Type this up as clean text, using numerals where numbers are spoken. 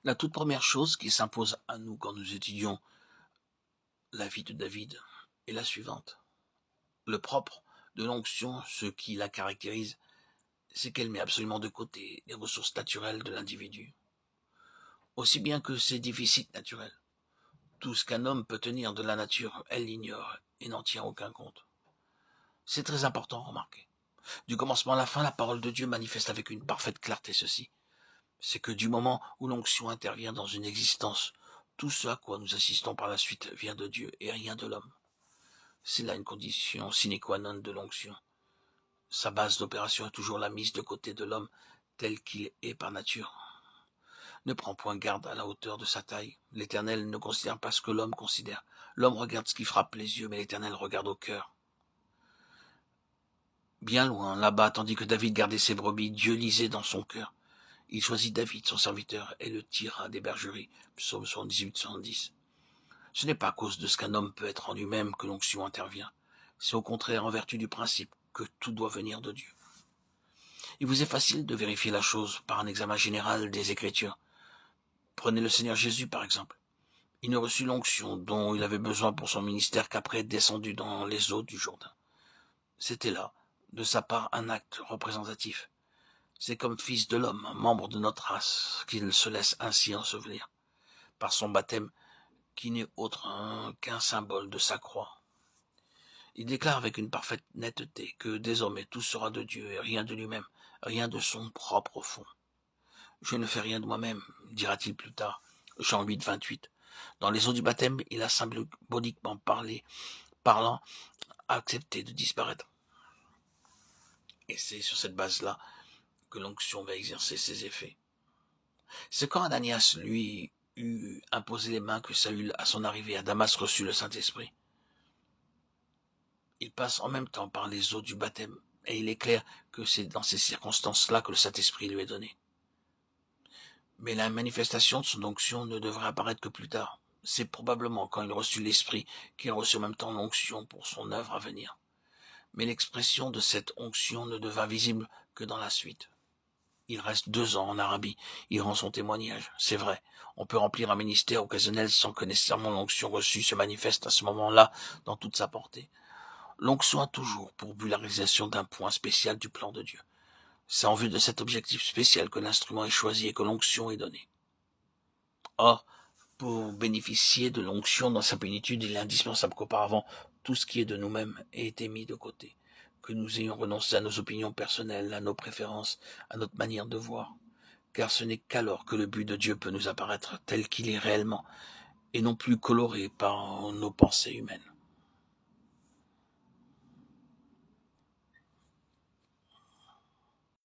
La toute première chose qui s'impose à nous quand nous étudions la vie de David est la suivante. Le propre de l'onction, ce qui la caractérise, c'est qu'elle met absolument de côté les ressources naturelles de l'individu, aussi bien que ses déficits naturels. Tout ce qu'un homme peut tenir de la nature, elle l'ignore et n'en tient aucun compte. C'est très important, remarquez. Du commencement à la fin, la parole de Dieu manifeste avec une parfaite clarté ceci. C'est que du moment où l'onction intervient dans une existence, tout ce à quoi nous assistons par la suite vient de Dieu et rien de l'homme. C'est là une condition sine qua non de l'onction. Sa base d'opération est toujours la mise de côté de l'homme tel qu'il est par nature. Ne prend point garde à la hauteur de sa taille. L'Éternel ne considère pas ce que l'homme considère. L'homme regarde ce qui frappe les yeux, mais l'Éternel regarde au cœur. Bien loin, là-bas, tandis que David gardait ses brebis, Dieu lisait dans son cœur. Il choisit David, son serviteur, et le tira des bergeries. Psaume 78-70. Ce n'est pas à cause de ce qu'un homme peut être en lui-même que l'onction intervient. C'est au contraire en vertu du principe que tout doit venir de Dieu. Il vous est facile de vérifier la chose par un examen général des Écritures. Prenez le Seigneur Jésus, par exemple. Il ne reçut l'onction dont il avait besoin pour son ministère qu'après être descendu dans les eaux du Jourdain. C'était là, de sa part, un acte représentatif. C'est comme fils de l'homme, membre de notre race, qu'il se laisse ainsi ensevelir, par son baptême, qui n'est autre qu'un symbole de sa croix. Il déclare avec une parfaite netteté que désormais tout sera de Dieu et rien de lui-même, rien de son propre fond. Je ne fais rien de moi-même, dira-t-il plus tard. Jean 8, 28. Dans les eaux du baptême, il a symboliquement parlant, accepté de disparaître. Et c'est sur cette base-là que l'onction va exercer ses effets. C'est quand Ananias, lui, eut imposé les mains que Saül, à son arrivée à Damas, reçut le Saint-Esprit. Il passe en même temps par les eaux du baptême, et il est clair que c'est dans ces circonstances-là que le Saint-Esprit lui est donné. Mais la manifestation de son onction ne devrait apparaître que plus tard. C'est probablement quand il reçut l'Esprit qu'il reçut en même temps l'onction pour son œuvre à venir. Mais l'expression de cette onction ne devint visible que dans la suite. Il reste 2 ans en Arabie, il rend son témoignage, c'est vrai. On peut remplir un ministère occasionnel sans que nécessairement l'onction reçue se manifeste à ce moment-là dans toute sa portée. L'onction a toujours pour but la réalisation d'un point spécial du plan de Dieu. C'est en vue de cet objectif spécial que l'instrument est choisi et que l'onction est donnée. Or, pour bénéficier de l'onction dans sa plénitude, il est indispensable qu'auparavant, tout ce qui est de nous-mêmes ait été mis de côté, que nous ayons renoncé à nos opinions personnelles, à nos préférences, à notre manière de voir, car ce n'est qu'alors que le but de Dieu peut nous apparaître tel qu'il est réellement, et non plus coloré par nos pensées humaines.